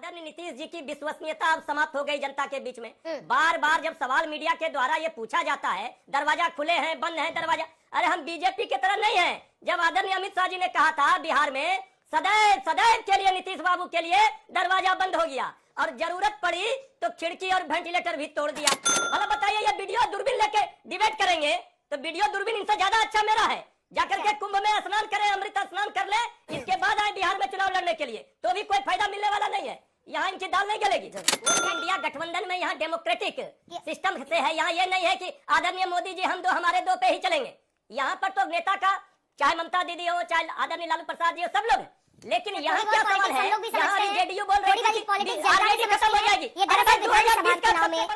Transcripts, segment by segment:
आदरणीय नीतीश जी की विश्वसनीयता अब समाप्त हो गई जनता के बीच में। बार बार जब सवाल मीडिया के द्वारा ये पूछा जाता है दरवाजा खुले हैं बंद है दरवाजा, अरे हम बीजेपी की तरह नहीं है। जब आदरणीय अमित शाह जी ने कहा था बिहार में सदैव सदैव के लिए नीतीश बाबू के लिए दरवाजा बंद हो गया और जरूरत पड़ी तो खिड़की और वेंटिलेटर भी तोड़ दिया। भला बताइए ये वीडियो दूरबीन लेके डिबेट करेंगे तो वीडियो दूरबीन इनसे ज्यादा अच्छा मेरा है। जाकर के कुंभ में स्नान करें, अमृत स्नान कर ले, इसके बाद आए बिहार में चुनाव लड़ने के लिए तो भी कोई फायदा मिलने वाला नहीं है। यहाँ इनकी दाल नहीं गलेगी। इंडिया गठबंधन में यहाँ डेमोक्रेटिक सिस्टम से है। यहाँ ये नहीं है कि आदरणीय मोदी जी हम दो हमारे दो पे ही चलेंगे। यहाँ पर तो नेता का चाहे ममता दीदी हो चाहे आदरणीय लालू प्रसाद जी हो सब लोग, लेकिन यहाँ क्या सवाल है, यहाँ जेडीयू बोल रही है कि आरजेडी खत्म हो जाएगी।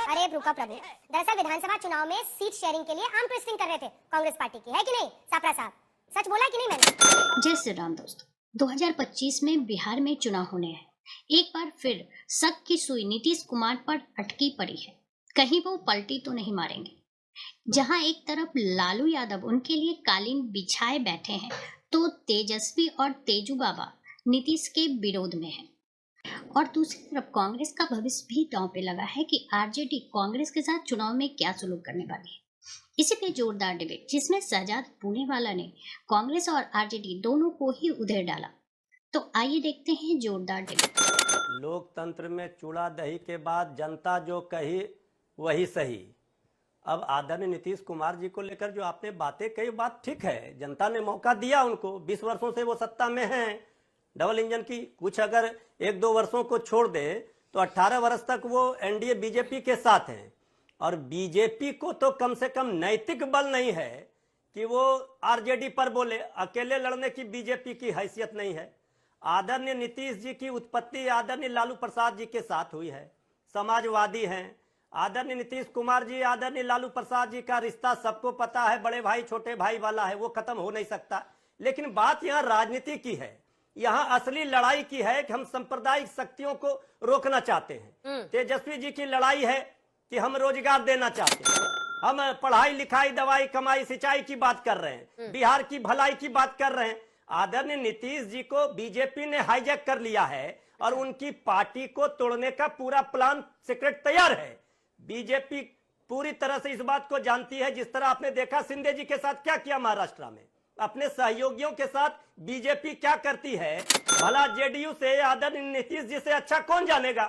अरे रुका प्रभु, दरअसल विधानसभा चुनाव में सीट शेयरिंग के लिए आर्म ट्विस्टिंग कर रहे थे कांग्रेस पार्टी की, है कि नहीं सापरा साहब? सच बोला कि नहीं मैंने? जय श्री राम दोस्तों, 2025 में बिहार में चुनाव होने हैं। एक बार फिर शक की सुई नीतीश कुमार पर अटकी पड़ी है, कहीं वो पलटी तो नहीं मारेंगे। जहां एक तरफ लालू यादव उनके लिए कालीन बिछाए बैठे हैं तो तेजस्वी और तेजू बाबा नीतीश के विरोध में हैं और दूसरी तरफ कांग्रेस का भविष्य भी दांव पे लगा है कि आरजेडी कांग्रेस के साथ चुनाव में क्या सुलूक करने वाली है। इसी पे जोरदार डिबेट जिसमें शहजाद पूनेवाला ने कांग्रेस और आरजेडी दोनों को ही उधेड़ डाला। तो आइए देखते हैं जोरदार डिबेट। लोकतंत्र में चूड़ा दही के बाद जनता जो कही वही सही। अब आदरणीय नीतीश कुमार जी को लेकर जो आपने बातें कही, बात ठीक है, जनता ने मौका दिया उनको, 20 वर्षों से वो सत्ता में हैं, डबल इंजन की। कुछ अगर 1-2 वर्षों को छोड़ दे तो 18 वर्ष तक वो एनडीए बीजेपी के साथ हैं और बीजेपी को तो कम से कम नैतिक बल नहीं है कि वो आरजेडी पर बोले। अकेले लड़ने की बीजेपी की हैसियत नहीं है। आदरणीय नीतीश जी की उत्पत्ति आदरणीय लालू प्रसाद जी के साथ हुई है, समाजवादी हैं। आदरणीय नीतीश कुमार जी आदरणीय लालू प्रसाद जी का रिश्ता सबको पता है, बड़े भाई छोटे भाई वाला है, वो खत्म हो नहीं सकता। लेकिन बात यहाँ राजनीति की है, यहाँ असली लड़ाई की है कि हम सांप्रदायिक शक्तियों को रोकना चाहते हैं। तेजस्वी जी की लड़ाई है कि हम रोजगार देना चाहते हैं, हम पढ़ाई लिखाई दवाई कमाई सिंचाई की बात कर रहे हैं, बिहार की भलाई की बात कर रहे हैं। आदरणीय नीतीश जी को बीजेपी ने हाईजैक कर लिया है और उनकी पार्टी को तोड़ने का पूरा प्लान सीक्रेट तैयार है। बीजेपी पूरी तरह से इस बात को जानती है। जिस तरह आपने देखा शिंदे जी के साथ क्या किया महाराष्ट्र में, अपने सहयोगियों के साथ बीजेपी क्या करती है, भला जेडीयू से आदरणीय नीतीश जी से अच्छा कौन जानेगा।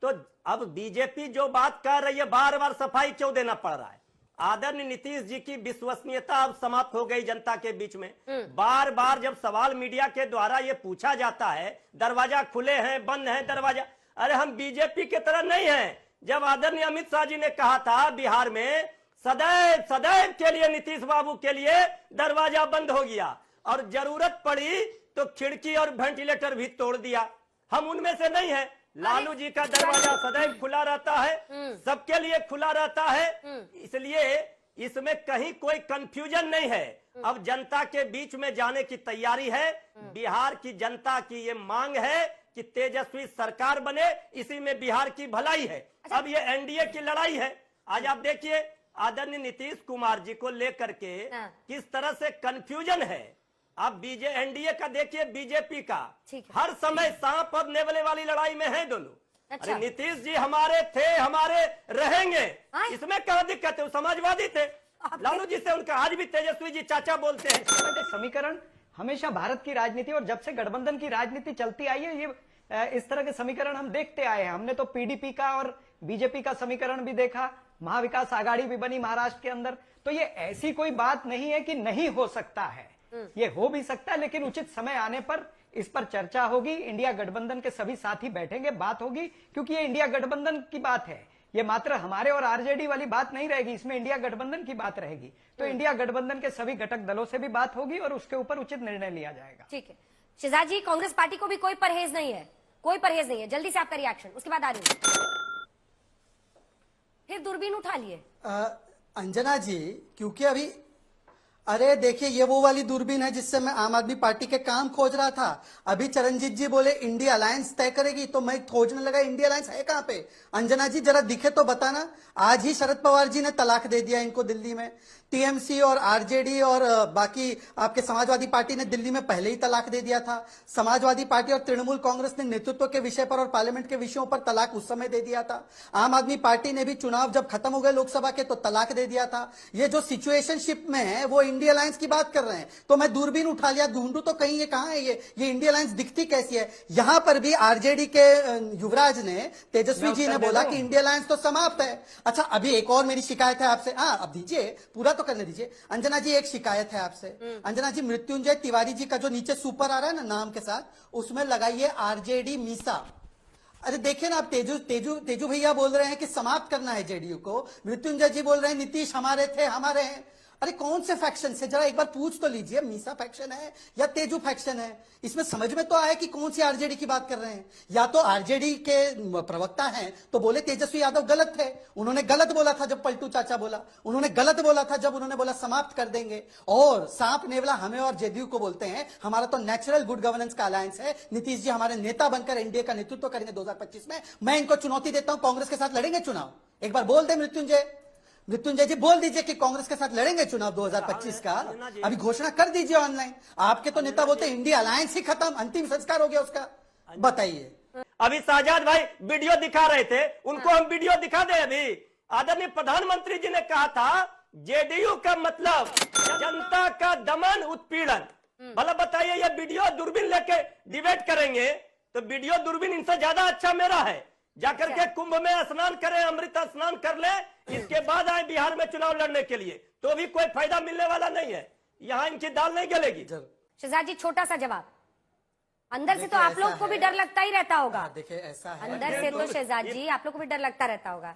तो अब बीजेपी जो बात कर रही है बार बार सफाई क्यों देना पड़ रहा है। आदरणीय नीतीश जी की विश्वसनीयता अब समाप्त हो गई जनता के बीच में। बार बार जब सवाल मीडिया के द्वारा ये पूछा जाता है दरवाजा खुले हैं बंद है दरवाजा, अरे हम बीजेपी की तरह नहीं है। जब आदरणीय अमित शाह जी ने कहा था बिहार में सदैव सदैव के लिए नीतीश बाबू के लिए दरवाजा बंद हो गया और जरूरत पड़ी तो खिड़की और वेंटिलेटर भी तोड़ दिया, हम उनमें से नहीं है। लालू जी का दरवाजा सदैव खुला रहता है, सबके लिए खुला रहता है, इसलिए इसमें कहीं कोई कंफ्यूजन नहीं है। अब जनता के बीच में जाने की तैयारी है। बिहार की जनता की ये मांग है कि तेजस्वी सरकार बने, इसी में बिहार की भलाई है। अब ये एनडीए की लड़ाई है। आज आप देखिए आदरणीय नीतीश कुमार जी को लेकर के किस तरह से कंफ्यूजन है। आप एनडीए का देखिए, बीजेपी का हर समय सांप और नेवले वाली लड़ाई में है दोनों। अच्छा। अरे नीतीश जी हमारे थे, हमारे रहेंगे, इसमें क्या दिक्कत है, वो समाजवादी थे। लालू जी से उनका आज भी तेजस्वी जी चाचा बोलते हैं। समीकरण हमेशा भारत की राजनीति और जब से गठबंधन की राजनीति चलती आई है ये इस तरह के समीकरण हम देखते आए हैं। हमने तो पीडीपी का और बीजेपी का समीकरण भी देखा, महाविकास आघाड़ी भी बनी महाराष्ट्र के अंदर। तो ये ऐसी कोई बात नहीं है कि नहीं हो सकता है, ये हो भी सकता है, लेकिन उचित समय आने पर इस पर चर्चा होगी। इंडिया गठबंधन के सभी साथी बैठेंगे, बात होगी, क्योंकि ये इंडिया गठबंधन की बात है। ये मात्र हमारे और आरजेडी वाली बात नहीं रहेगी, इसमें इंडिया गठबंधन की बात रहेगी। तो इंडिया गठबंधन के सभी घटक दलों से भी बात होगी और उसके ऊपर उचित निर्णय लिया जाएगा। ठीक है शहजाद जी, कांग्रेस पार्टी को भी कोई परहेज नहीं है, कोई परहेज नहीं है। जल्दी से आपका रिएक्शन, उसके बाद आ रही हूं। फिर दूरबीन उठा लिए अंजना जी, क्योंकि अरे देखिए, ये वो वाली दूरबीन है जिससे मैं आम आदमी पार्टी के काम खोज रहा था। अभी चरणजीत जी बोले इंडिया अलायंस तय करेगी, तो मैं खोजने लगा इंडिया अलायंस है कहां पे। अंजना जी जरा दिखे तो बताना। आज ही शरद पवार जी ने तलाक दे दिया इनको दिल्ली में। टीएमसी और आरजेडी और बाकी आपके समाजवादी पार्टी ने दिल्ली में पहले ही तलाक दे दिया था। समाजवादी पार्टी और तृणमूल कांग्रेस ने नेतृत्व के विषय पर और पार्लियामेंट के विषयों पर तलाक उस समय दे दिया था। आम आदमी पार्टी ने भी चुनाव जब खत्म हो गए लोकसभा के तो तलाक दे दिया था। ये जो सिचुएशनशिप में है वो इंडिया अलायंस की बात कर रहे हैं। तो मैं दूरबीन उठा लिया, ढूंढू तो कहीं ये कहां है, ये इंडिया अलायंस दिखती कैसी है। यहां पर भी आरजेडी के युवराज ने, तेजस्वी जी ने बोला कि इंडिया अलायंस तो समाप्त है। अच्छा, अभी एक और मेरी शिकायत है आपसे। अब दीजिए, पूरा तो करने दीजिए। अंजना जी एक शिकायत है आपसे। अंजना जी, मृत्युंजय तिवारी जी का जो नीचे सुपर आ रहा है ना नाम के साथ, उसमें लगाइए आरजेडी मीसा। अरे देखिए ना, आप तेजू भैया बोल रहे हैं कि समाप्त करना है जेडीयू को। मृत्युंजय जी बोल रहे हैं नीतीश हमारे थे, हमारे हैं। अरे कौन से फैक्शन से, जरा एक बार पूछ तो लीजिए, मीसा फैक्शन है या तेजू फैक्शन है। इसमें समझ में तो आया कि कौन सी आरजेडी की बात कर रहे हैं। या तो आरजेडी के प्रवक्ता हैं तो बोले तेजस्वी यादव गलत थे, उन्होंने गलत बोला था जब पलटू चाचा बोला, उन्होंने गलत बोला था जब उन्होंने बोला समाप्त कर देंगे। और सांप नेवला हमें और जेडीयू को बोलते हैं हमारा तो नेचुरल गुड गवर्नेंस का अलायंस है, नीतीश जी हमारे नेता बनकर एनडीए का नेतृत्व करेंगे 2025 में। मैं इनको चुनौती देता हूं, कांग्रेस के साथ लड़ेंगे चुनाव। एक बार बोल दे मृत्युंजय जी, बोल दीजिए कि कांग्रेस के साथ लड़ेंगे चुनाव 2025 का। अभी घोषणा कर दीजिए ऑनलाइन। आपके तो नेता बोलते हैं इंडिया अलायंस ही खत्म, अंतिम संस्कार हो गया उसका। बताइए। अभी शाहजाद भाई वीडियो दिखा रहे थे, उनको हम वीडियो दिखा दें। अभी आदरणीय प्रधानमंत्री जी ने कहा था जेडीयू का मतलब जनता का दमन उत्पीड़न। भला बताइए, ये वीडियो दूरबीन लेके डिबेट करेंगे तो वीडियो दूरबीन इनसे ज्यादा अच्छा मेरा है। जाकर के कुंभ में स्नान करें, अमृत स्नान कर ले, इसके बाद आए बिहार में चुनाव लड़ने के लिए, तो भी कोई फायदा मिलने वाला नहीं है। यहाँ इनकी दाल नहीं गलेगी। शहजाद जी, छोटा सा जवाब। अंदर से तो आप लोग को भी डर लगता ही रहता होगा। देखिए ऐसा है, अंदर से तो शहजाद जी आप लोग को भी डर लगता रहता होगा।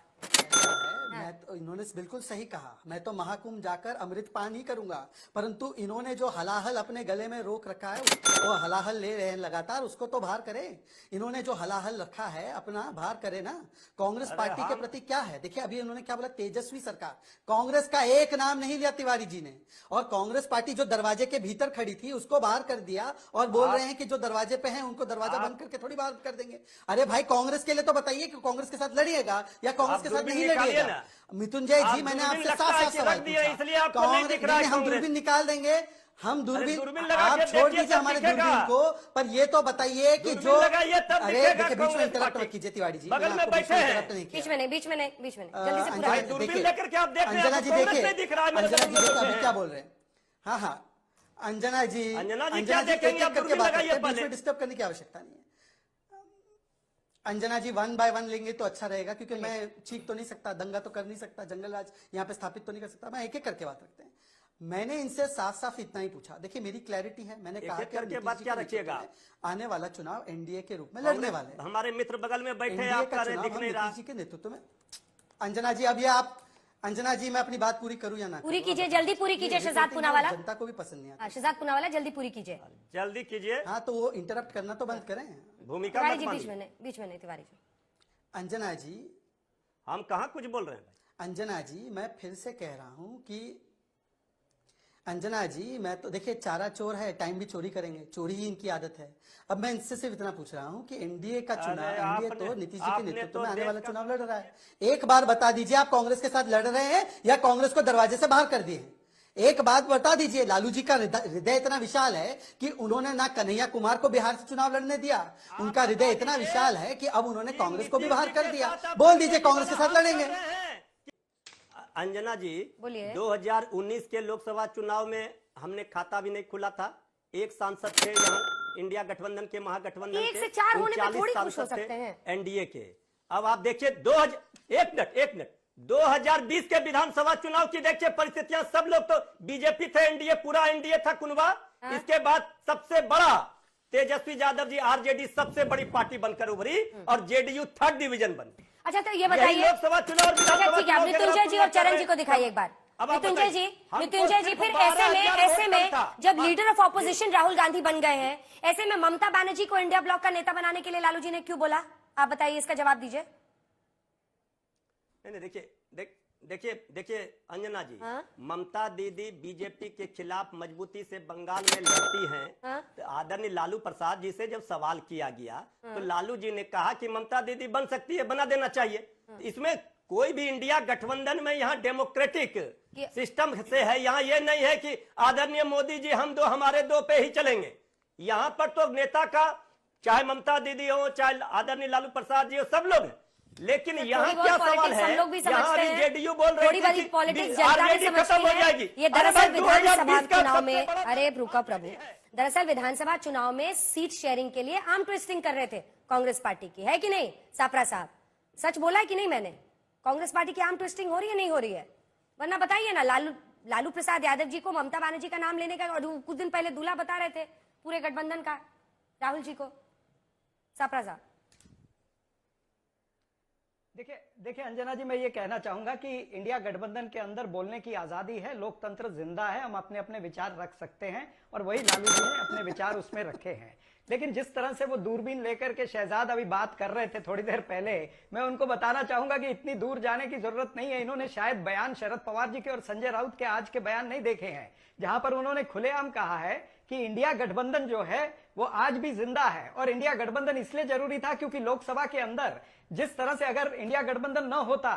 मैं तो, इन्होंने बिल्कुल सही कहा, मैं तो महाकुंभ जाकर अमृत पान ही करूंगा। परंतु इन्होंने जो हलाहल अपने गले में रोक रखा है, वो हलाहल ले रहे हैं लगातार, उसको तो बाहर करें। इन्होंने जो हलाहल रखा है अपना बाहर करे ना। कांग्रेस पार्टी के प्रति क्या है, देखिए अभी इन्होंने क्या बोला, तेजस्वी सरकार। कांग्रेस का एक नाम नहीं लिया तिवारी जी ने। और कांग्रेस पार्टी जो दरवाजे के भीतर खड़ी थी उसको बाहर कर दिया और बोल रहे हैं कि जो दरवाजे पे हैं उनको दरवाजा बंद करके थोड़ी बाहर कर देंगे। अरे भाई, कांग्रेस के लिए तो बताइए कि कांग्रेस के साथ लड़िएगा या कांग्रेस के साथ नहीं लड़िएगा। मृत्युंजय जी, मैंने आपसे साफ साफ सवाल पूछा। कांग्रेस हम दूरबीन निकाल देंगे, हम दूरबीन आप छोड़ दीजिए हमारे दूरबीन को, पर ये तो बताइए कि जो, अरे देखिए बीच में इंटरप्ट मत कीजिए तिवारी जी, बगल में बैठे हैं, बीच में नहीं जल्दी से पूरा दूरबीन लेकर के आप देख रहे हैं, अंजना जी देखिए, अंजना जी देखिए अभी क्या बोल रहे हैं। हाँ, अंजना जी करके बात करते हैं, बीच में डिस्टर्ब करने की आवश्यकता नहीं है। अंजना जी 1 बाय 1 लेंगे तो अच्छा रहेगा, क्योंकि मैं चीख तो नहीं सकता, दंगा तो कर नहीं सकता, जंगल राज यहाँ पे स्थापित तो नहीं कर सकता। मैं एक एक करके बात रखते हैं। मैंने इनसे साफ साफ इतना ही पूछा, देखिए मेरी क्लैरिटी है, मैंने कहा कि बात क्या रखिएगा, आने वाला चुनाव एनडीए के रूप में लड़ने वाले, हमारे मित्र बगल में बैठे हैं, नीतीश जी के नेतृत्व में। अंजना जी, अब ये आप, अंजना जी मैं अपनी बात पूरी करूं या ना पूरी कीजिए, जल्दी पूरी कीजिए। शहजाद पूनावाला, जनता को भी पसंद नहीं आता। शहजाद पूनावाला जल्दी पूरी कीजिए, जल्दी कीजिए। हाँ, तो वो इंटरप्ट करना तो बंद करें, भूमिका तिवारी जी बीच में नहीं तिवारी जी। अंजना जी, हम कहाँ कुछ बोल रहे हैं भाई। अंजना जी, मैं फिर से कह रहा हूं कि अंजना जी, मैं तो देखिए चारा चोर है, टाइम भी चोरी करेंगे, चोरी ही इनकी आदत है। अब मैं इनसे सिर्फ इतना पूछ रहा हूं कि एनडीए का चुनाव, एनडीए तो नीतीश जी के नेतृत्व में आने वाला चुनाव लड़ रहा है। एक बार बता दीजिए, आप कांग्रेस के साथ लड़ रहे हैं या कांग्रेस को दरवाजे से बाहर कर दिए हैं? एक बात बता दीजिए। लालू जी का हृदय इतना विशाल है कि उन्होंने ना कन्हैया कुमार को बिहार से चुनाव लड़ने दिया, उनका हृदय इतना विशाल है कि अब उन्होंने कांग्रेस को भी बाहर कर दिया। बोल दीजिए कांग्रेस के साथ लड़ेंगे। अंजना जी, बोलिए। 2019 के लोकसभा चुनाव में हमने खाता भी नहीं खुला था, एक सांसद थे यहाँ इंडिया गठबंधन के, महागठबंधन के 1 से 4 होने पे थोड़ी खुश हो सकते हैं एनडीए के। अब आप देखिए 2020 के विधानसभा चुनाव की देखिए परिस्थितियां। सब लोग तो बीजेपी थे, एनडीए पूरा एनडीए था कुनबा। इसके बाद सबसे बड़ा तेजस्वी यादव जी, आरजेडी सबसे बड़ी पार्टी बनकर उभरी और जेडीयू 3rd डिवीजन बनी। अच्छा, तो ये बताइए, लोकसभा चुनाव, मृत्युंजय जी और चरण जी को दिखाइए एक बार। मृत्युंजय जी, फिर ऐसे में जब leader of opposition Rahul Gandhi बन गए हैं, ऐसे में ममता बनर्जी को इंडिया ब्लॉक का नेता बनाने के लिए लालू जी ने क्यों बोला? आप बताइए, इसका जवाब दीजिए। नहीं, देखिए अंजना जी, हाँ? ममता दीदी बीजेपी के खिलाफ मजबूती से बंगाल में लड़ती हैं। हाँ? तो आदरणीय लालू प्रसाद जी से जब सवाल किया गया तो लालू जी ने कहा कि ममता दीदी बन सकती है, बना देना चाहिए। तो इसमें कोई भी इंडिया गठबंधन में यहाँ डेमोक्रेटिक सिस्टम से है, यहाँ ये नहीं है कि आदरणीय मोदी जी हम दो हमारे दो पे ही चलेंगे। यहाँ पर तो नेता का, चाहे ममता दीदी हो चाहे आदरणीय लालू प्रसाद जी हो, सब लोग हैं। लेकिन यहाँ क्या सवाल है, हम लोग भी समझते हैं, जेडीयू बोल रही थोड़ी बड़ी थी पॉलिटिक्स कि जनता भी RJD खत्म हो समझती जाएगी। है। ये अरे दरअसल भाई, विधानसभा 2020 का चुनाव सबसे में, बड़ा- अरे रुका प्रभु, दरअसल विधानसभा चुनाव में सीट शेयरिंग के लिए आर्म ट्विस्टिंग कर रहे थे कांग्रेस पार्टी की, है कि नहीं सापरा साहब? सच बोला है कि नहीं मैंने? कांग्रेस पार्टी की आर्म ट्विस्टिंग हो रही है, नहीं हो रही है? वरना बताइए ना, लालू प्रसाद यादव जी को ममता बनर्जी का नाम लेने का, और कुछ दिन पहले दूल्हा बता रहे थे पूरे गठबंधन का, राहुल जी को। सापरा साहब देखिए अंजना जी, मैं ये कहना चाहूंगा कि इंडिया गठबंधन के अंदर बोलने की आजादी है, लोकतंत्र जिंदा है, हम अपने अपने विचार रख सकते हैं और वही लालू जी ने अपने विचार उसमें रखे हैं। लेकिन जिस तरह से वो दूरबीन लेकर के शहजाद अभी बात कर रहे थे थोड़ी देर पहले, मैं उनको बताना चाहूंगा कि इतनी दूर जाने की जरूरत नहीं है। इन्होंने शायद बयान शरद पवार जी के और संजय राउत के आज के बयान नहीं देखे हैं, जहां पर उन्होंने खुलेआम कहा है कि इंडिया गठबंधन जो है वो आज भी जिंदा है। और इंडिया गठबंधन इसलिए जरूरी था क्योंकि लोकसभा के अंदर जिस तरह से अगर इंडिया गठबंधन न होता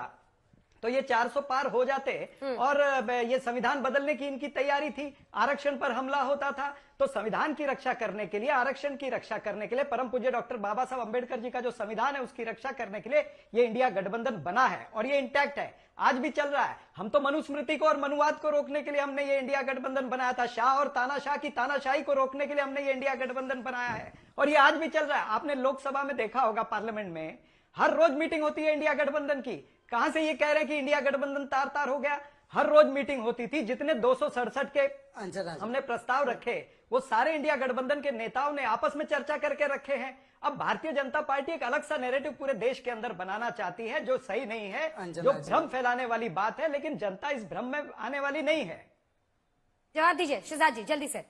तो ये 400 पार हो जाते और ये संविधान बदलने की इनकी तैयारी थी, आरक्षण पर हमला होता था। तो संविधान की रक्षा करने के लिए, आरक्षण की रक्षा करने के लिए, परम पूज्य डॉक्टर बाबा साहब अंबेडकर जी का जो संविधान है उसकी रक्षा करने के लिए ये इंडिया गठबंधन बना है और ये इंटैक्ट है, आज भी चल रहा है। हम तो मनुस्मृति को और मनुवाद को रोकने के लिए हमने ये इंडिया गठबंधन बनाया था, शाह और तानाशाह की तानाशाही को रोकने के लिए हमने ये इंडिया गठबंधन बनाया है और ये आज भी चल रहा है। आपने लोकसभा में देखा होगा, पार्लियामेंट में हर रोज मीटिंग होती है इंडिया गठबंधन की। कहां से ये कह रहे हैं कि इंडिया गठबंधन तार तार हो गया? हर रोज मीटिंग होती थी। जितने 267 के हमने प्रस्ताव रखे वो सारे इंडिया गठबंधन के नेताओं ने आपस में चर्चा करके रखे हैं। अब भारतीय जनता पार्टी एक अलग सा नैरेटिव पूरे देश के अंदर बनाना चाहती है जो सही नहीं है, जो भ्रम फैलाने वाली बात है, लेकिन जनता इस भ्रम में आने वाली नहीं है। जवाब दीजिए शहजाद जी, जल्दी से।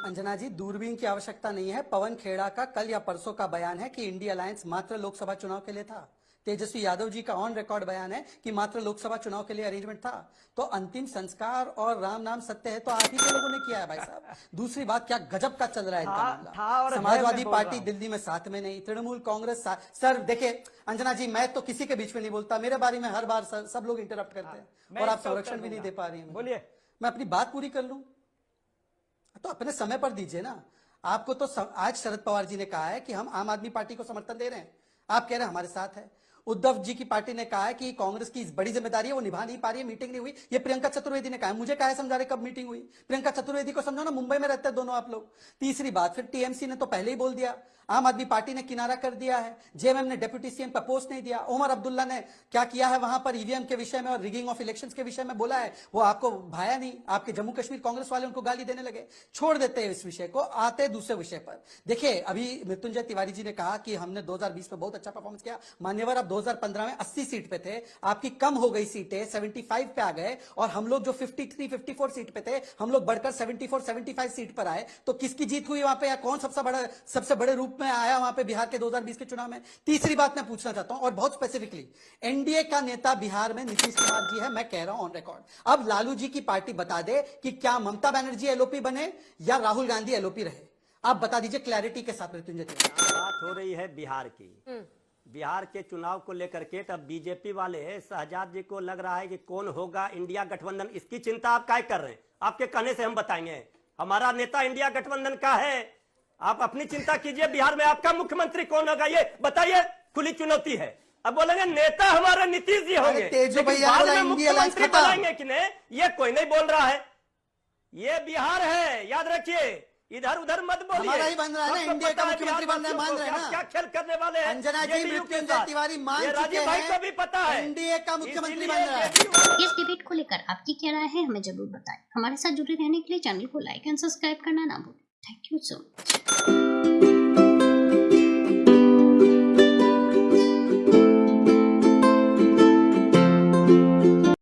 अंजना जी, दूरबीन की आवश्यकता नहीं है। पवन खेड़ा का कल या परसों का बयान है कि इंडिया अलायंस मात्र लोकसभा चुनाव के लिए था। तेजस्वी यादव जी का ऑन रिकॉर्ड बयान है कि मात्र लोकसभा चुनाव के लिए अरेंजमेंट था। तो अंतिम संस्कार और राम नाम सत्य है तो आप ही के लोगों ने किया है भाई साहब। दूसरी बात, क्या गजब का चल रहा है इनका मामला। समाजवादी पार्टी दिल्ली में साथ में नहीं, तृणमूल कांग्रेस सर देखिए अंजना जी, मैं तो किसी के बीच में नहीं बोलता, मेरे बारे में हर बार सब लोग इंटरप्ट करते हैं और आप संरक्षण भी नहीं दे पा रही हैं। बोलिए, मैं अपनी बात पूरी कर लूं तो अपने समय पर दीजिए ना। आपको तो आज शरद पवार जी ने कहा है कि हम आम आदमी पार्टी को समर्थन दे रहे हैं, आप कह रहे हैं हमारे साथ है। उद्धव जी की पार्टी ने कहा है कि कांग्रेस की बड़ी जिम्मेदारी है, वो निभा नहीं पा रही है, मीटिंग नहीं हुई। ये प्रियंका चतुर्वेदी ने कहा है। मुझे कहा है समझा रहे कब मीटिंग हुई? प्रियंका चतुर्वेदी को समझो ना, मुंबई में रहते हैं दोनों आप लोग। तीसरी बात, फिर टीएमसी ने तो पहले ही बोल दिया, आम आदमी पार्टी ने किनारा कर दिया है। जेएमएम ने डिप्टी सीएम का पोस्ट नहीं दिया। उमर अब्दुल्ला ने क्या किया है वहां पर ईवीएम के विषय में और रिगिंग ऑफ इलेक्शंस के विषय में बोला है, वो आपको भाया नहीं। आपके जम्मू कश्मीर कांग्रेस वाले उनको गाली देने लगे। छोड़ देते हैं इस विषय को, आते दूसरे विषय पर। देखिए, अभी मृत्युंजय तिवारी जी ने कहा कि हमने 2020 में बहुत अच्छा परफॉर्मेंस किया। मान्यवर, आप 2015 में 80 सीट पे थे, आपकी कम हो गई सीटें, 75 पे आ गए और हम लोग जो 53-54 सीट पे थे, हम लोग बढ़कर 74-75 सीट पर आए। तो किसकी जीत हुई वहां पे, या कौन सबसे बड़े रूप में आया वहां पे बिहार के 2020 के चुनाव में? तीसरी बात मैं पूछना चाहता हूं, और बहुत स्पेसिफिकली, एनडीए का नेता बिहार में नीतीश कुमार जी है, मैं कह रहा हूं ऑन रिकॉर्ड। अब लालू जी की पार्टी बता दे कि क्या ममता बनर्जी एलओपी बने या राहुल गांधी एलओपी रहे? आप बता दीजिए क्लैरिटी के साथ। मृत्युंजय बात हो रही है बिहार की, बिहार के चुनाव को लेकर के। तब बीजेपी वाले शहजाद जी को लग रहा है कि कौन होगा इंडिया गठबंधन, इसकी चिंता आप क्या कर रहे हैं? आपके कहने से हम बताएंगे, हमारा नेता इंडिया गठबंधन का है, आप अपनी चिंता कीजिए। बिहार में आपका मुख्यमंत्री कौन होगा ये बताइए, खुली चुनौती है। अब बोलेंगे नेता हमारे नीतीश जी होंगे, लेकिन बाद में मुख्यमंत्री बनाएंगे कि नहीं, ये कोई नहीं बोल रहा है। ये बिहार है, याद रखिए, इधर उधर मत बोलिए। हमारा ही बन रहा है ना, इंडिया का मुख्यमंत्री बनना है, मान रहे हैं ना? क्या खेल करने वाले हैं अंजना जी, मृत्युंजय तिवारी मान चुके राजीव भाई को भी पता है एनडीए का मुख्यमंत्री बन रहा है। इस डिबेट को लेकर आपकी क्या राय है, हमें जरूर बताएं। हमारे साथ जुड़े रहने के लिए चैनल को लाइक एंड सब्सक्राइब करना ना भूलें। Thank you so much.